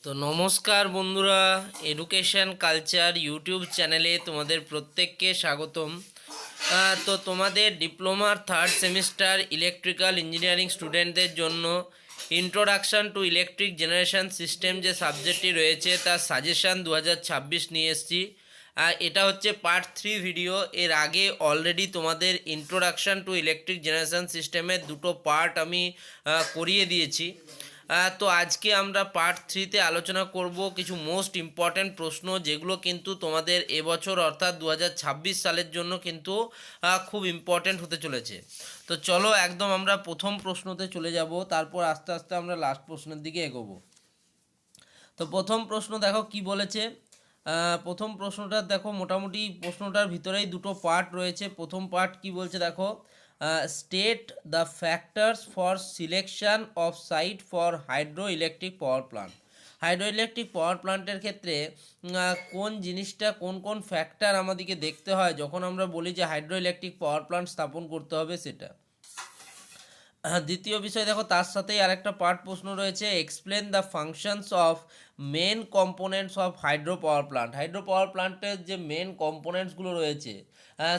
তো নমস্কার বন্ধুরা, এডুকেশন কালচার ইউটিউব চ্যানেলে তোমাদের প্রত্যেককে স্বাগতম। তো তোমাদের ডিপ্লোমার থার্ড সেমিস্টার ইলেকট্রিক্যাল ইঞ্জিনিয়ারিং স্টুডেন্টদের জন্য introduction to electric generation system যে সাবজেক্টটি রয়েছে তার সাজেশান 2026 নিয়ে এসেছি। এটা হচ্ছে পার্ট 3 ভিডিও। এর আগে অলরেডি তোমাদের ইন্ট্রোডাকশান টু ইলেকট্রিক জেনারেশন সিস্টেমের দুটো পার্ট আমি করিয়ে দিয়েছি। তো আজকে আমরা পার্ট 3তে আলোচনা করব কিছু মোস্ট ইম্পর্ট্যান্ট প্রশ্ন, যেগুলো কিন্তু তোমাদের এবছর অর্থাৎ 2026 সালের জন্য কিন্তু খুব ইম্পর্ট্যান্ট হতে চলেছে। তো চলো একদম আমরা প্রথম প্রশ্নতে চলে যাব, তারপর আস্তে আস্তে আমরা লাস্ট প্রশ্নের দিকে এগোবো। তো প্রথম প্রশ্ন দেখো কি বলেছে। প্রথম প্রশ্নটা দেখো, মোটামুটি প্রশ্নটার ভিতরেই দুটো পার্ট রয়েছে। প্রথম পার্ট কি বলছে দেখো, state the factors for selection of sight for hydro electric power plant. Hydro electric power প্লান্টের ক্ষেত্রে কোন জিনিসটা, কোন কোন ফ্যাক্টর আমাদেরকে দেখতে হয় যখন আমরা বলি যে হাইড্রো ইলেকট্রিক পাওয়ার প্লান্ট স্থাপন করতে হবে, সেটা। দ্বিতীয় বিষয় দেখো, তার সাথেই আরেকটা পার্ট প্রশ্ন রয়েছে, explain the functions of main components of hydro power plant. Hydro power প্লান্টের যে মেন কম্পোনেন্টসগুলো রয়েছে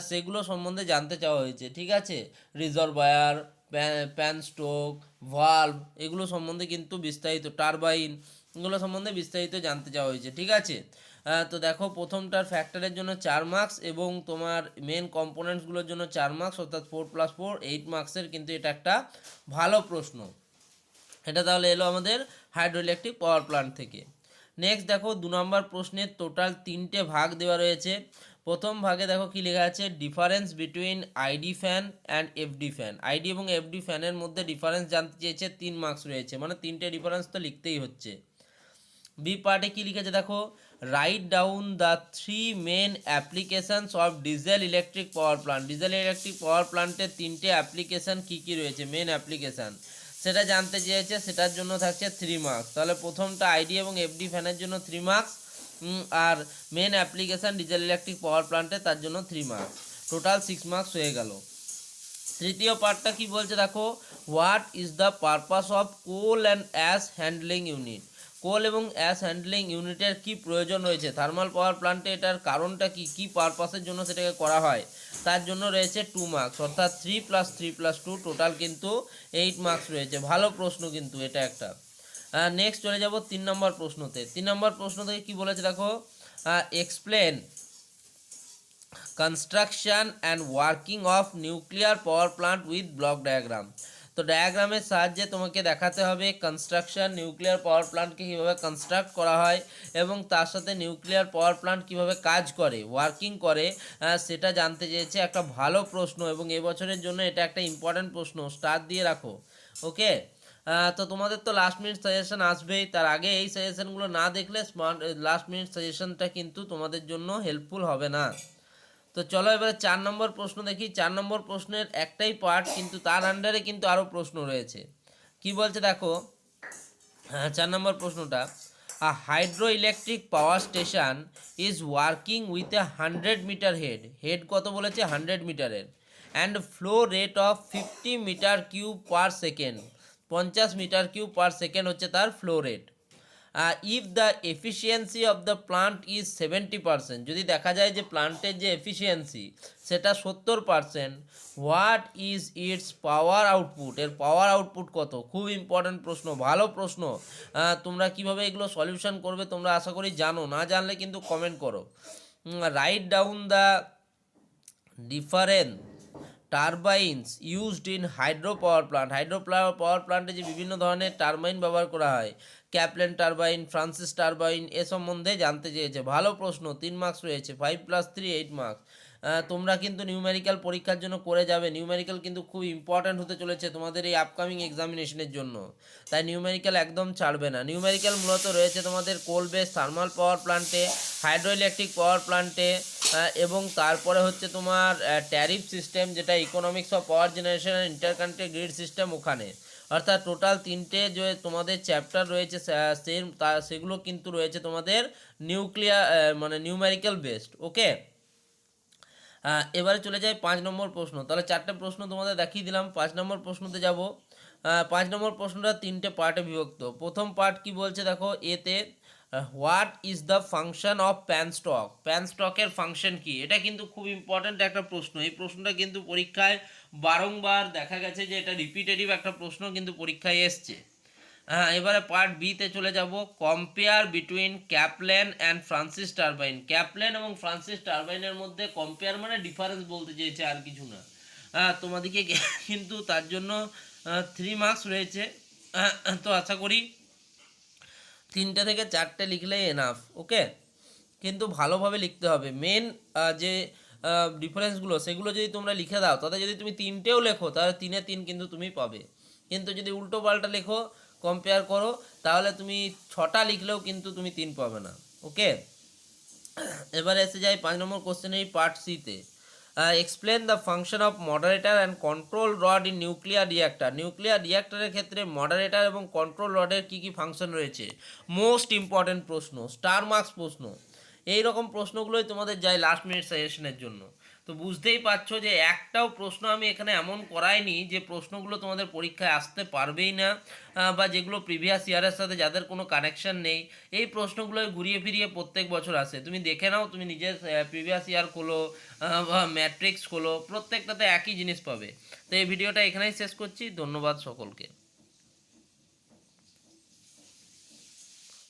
সেগুলো সম্বন্ধে জানতে চাওয়া হয়েছে, ঠিক আছে। রিজার্ভায়ার, প্যান স্ট্রোক, ভালভ, এগুলো সম্বন্ধে কিন্তু বিস্তারিত, টারবাইন, এগুলো সম্বন্ধে বিস্তারিত জানতে চাওয়া হয়েছে, ঠিক আছে। তো দেখো, প্রথমটার ফ্যাক্টরের জন্য 4 মার্কস এবং তোমার মেন কম্পোনেন্টসগুলোর জন্য 4 মার্কস, অর্থাৎ 4+4 8 মার্কসের কিন্তু এটা একটা ভালো প্রশ্ন। এটা তাহলে এলো আমাদের হাইড্রো ইলেকট্রিক পাওয়ার প্ল্যান্ট থেকে। নেক্সট দেখো, 2 নম্বর প্রশ্নের টোটাল 3টে ভাগ দেওয়া রয়েছে। প্রথম ভাগে দেখো কি লেখা আছে, difference between ID fan and FD fan. ID এবং এফডি ফ্যানের মধ্যে ডিফারেন্স জানতে চেয়েছে, 3 মার্কস রয়েছে, মানে 3টে ডিফারেন্স তো লিখতেই হচ্ছে। বি পার্টে কি লিখেছে দেখো, write down the 3 main applications of diesel electric power plant. Diesel electric power প্লান্টের 3টে অ্যাপ্লিকেশান কী কী রয়েছে, মেন অ্যাপ্লিকেশান, সেটা জানতে চেয়েছে। সেটার জন্য থাকছে 3 মার্কস। তাহলে প্রথমটা আইডি এবং এফডি ফ্যানের জন্য 3 মার্কস, আর main application diesel electric power প্লান্টে তার জন্য 3 মার্কস, টোটাল 6 মার্কস হয়ে গেল। তৃতীয় পার্টটা কি বলছে দেখো, what is the purpose of coal and ash handling unit. Coal এবং অ্যাশ হ্যান্ডলিং ইউনিটের কি প্রয়োজন রয়েছে থার্মাল পাওয়ার প্লান্টে, এটার কারণটা কি, কি পারপাসের জন্য সেটাকে করা হয়, তার জন্য রয়েছে 2 মার্কস, অর্থাৎ 3+3+2 টোটাল কিন্তু 8 মার্কস রয়েছে। ভালো প্রশ্ন কিন্তু এটা একটা। নেক্সট চলে যাব 3 নম্বর প্রশ্নতে। 3 নম্বর প্রশ্ন থেকে কী বলেছে দেখো, explain construction and working of nuclear power plant with block diagram. তো ডায়াগ্রামের সাহায্যে তোমাকে দেখাতে হবে কনস্ট্রাকশন, নিউক্লিয়ার পাওয়ার প্লান্টকে কীভাবে কনস্ট্রাক্ট করা হয় এবং তার সাথে নিউক্লিয়ার পাওয়ার প্লান্ট কীভাবে কাজ করে, ওয়ার্কিং করে, সেটা জানতে চেয়েছে। একটা ভালো প্রশ্ন এবং এবছরের জন্য এটা একটা ইম্পর্ট্যান্ট প্রশ্ন, স্টার দিয়ে রাখো, ওকে। তো তোমাদের তো লাস্ট মিনিট সাজেশন আসবেই, তার আগে এই সাজেশনগুলো না দেখলে লাস্ট মিনিট সাজেশনটা কিন্তু তোমাদের জন্য হেল্পফুল হবে না। তো চলো এবারে 4 নম্বর প্রশ্ন দেখি। 4 নম্বর প্রশ্নের একটাই পার্ট, কিন্তু তার আন্ডারে কিন্তু আরও প্রশ্ন রয়েছে। কি বলছে দেখো, 4 নম্বর প্রশ্নটা, a hydro electric power station is working with a 100 meter head. Head কত বলেছে, 100 মিটারের, and flow rate of 50 meter cube per second. 50 meter cube per second হচ্ছে তার flow rate. If the efficiency of the plant is 70%, যদি দেখা যায় যে প্লান্টের যে এফিসিয়েন্সি সেটা 70%, what is it's power output, এর পাওয়ার আউটপুট কত। খুব ইম্পর্ট্যান্ট প্রশ্ন, ভালো প্রশ্ন। তোমরা কিভাবে এগুলো সলিউশন করবে তোমরা আশা করি জানো, না জানলে কিন্তু কমেন্ট করো। Write down the different turbines used in hydro power plant. Hydro power প্লান্টে যে বিভিন্ন ধরনের টারবাইন ব্যবহার করা হয়, ক্যাপলেন টারবাইন, ফ্রান্সিস টারবাইন, এ সম্বন্ধে জানতে চেয়েছে। ভালো প্রশ্ন, 3 মার্কস রয়েছে, 5+3 8 মার্কস। তোমরা কিন্তু নিউমেরিক্যাল পরীক্ষার জন্য করে যাবে। নিউমেরিক্যাল কিন্তু খুব ইম্পর্ট্যান্ট হতে চলেছে তোমাদের এই আপকামিং এক্সামিনেশনের জন্য, তাই নিউমেরিক্যাল একদম ছাড়বে না। নিউমেরিক্যাল মূলত রয়েছে তোমাদের কোল বেস থার্মাল পাওয়ার প্লান্টে, হাইড্রো ইলেকট্রিক পাওয়ার প্লান্টে, এবং তারপরে হচ্ছে তোমার ট্যারিফ সিস্টেম, যেটা economics of power generation and interconnected grid system, ওখানে। অর্থাৎ টোটাল 3টে যে তোমাদের চ্যাপ্টার রয়েছে সেগুলো কিন্তু রয়েছে তোমাদের নিউক্লিয়ার মানে নিউমেরিক্যাল বেসড, ওকে। এবারে চলে যাই 5 নম্বর প্রশ্ন। তাহলে 4টে প্রশ্ন তোমাদের দেখিয়ে দিলাম, 5 নম্বর প্রশ্নতে যাব। 5 নম্বর প্রশ্নটা 3টে পার্টে বিভক্ত। প্রথম পার্ট কি বলছে দেখো এতে, what is the function of pan stock? Pan স্টকের ফাংশন কি? এটা কিন্তু খুব ইম্পর্ট্যান্ট একটা প্রশ্ন। এই প্রশ্নটা কিন্তু পরীক্ষায় বারংবার দেখা গেছে যে এটা রিপিটেটিভ একটা প্রশ্ন কিন্তু পরীক্ষায় এসছে। হ্যাঁ, এবারে পার্ট বিতে চলে যাব। Compare between Kaplan and Francis turbine. Kaplan এবং ফ্রান্সিস টারবাইনের মধ্যে কম্পেয়ার মানে ডিফারেন্স বলতে চেয়েছে, আর কিছু না। তোমাদেরকে কিন্তু তার জন্য 3 মার্কস রয়েছে। তো আশা করি 3টে থেকে 4টে লিখলেই এনাফ। ওকে, কিন্তু ভালোভাবে লিখতে হবে। মেন যে ডিফারেন্সগুলো সেগুলো যদি তোমরা লিখে দাও, তাতে যদি তুমি 3টেও লেখো তাহলে 3-এ 3 কিন্তু তুমি পাবে। কিন্তু যদি উল্টো পাল্টা লেখো, কম্পেয়ার করো, তাহলে তুমি 6টা লিখলেও কিন্তু তুমি 3 পাবে না। ওকে, এবারে এসে যাই 5 নম্বর কোশ্চেনের পার্ট সিতে। Explain the function of moderator and control rod in nuclear reactor. Nuclear রিঅ্যাক্টরের ক্ষেত্রে মডারেটর এবং কন্ট্রোল রডের কী কী ফাংশন রয়েছে? মোস্ট ইম্পর্ট্যান্ট প্রশ্ন, স্টার মার্কস প্রশ্ন। এই রকম প্রশ্নগুলোই তোমাদের যায় লাস্ট মিনিট সাজেশনের জন্য। তো বুঝতেই পারছো যে একটাও প্রশ্ন আমি এখানে এমন করাইনি যে প্রশ্নগুলো তোমাদের পরীক্ষায় আসতে পারবেই না, বা যেগুলো প্রিভিয়াস ইয়ারের সাথে যাদের কোনো কানেকশন নেই। এই প্রশ্নগুলো ঘুরিয়ে ফিরিয়ে প্রত্যেক বছর আসে। তুমি দেখে নাও, তুমি নিজের প্রিভিয়াস ইয়ার খোলো বা ম্যাট্রিক্স খোলো, প্রত্যেকটাতে একই জিনিস পাবে। তো এই ভিডিওটা এখানেই শেষ করছি। ধন্যবাদ সকলকে।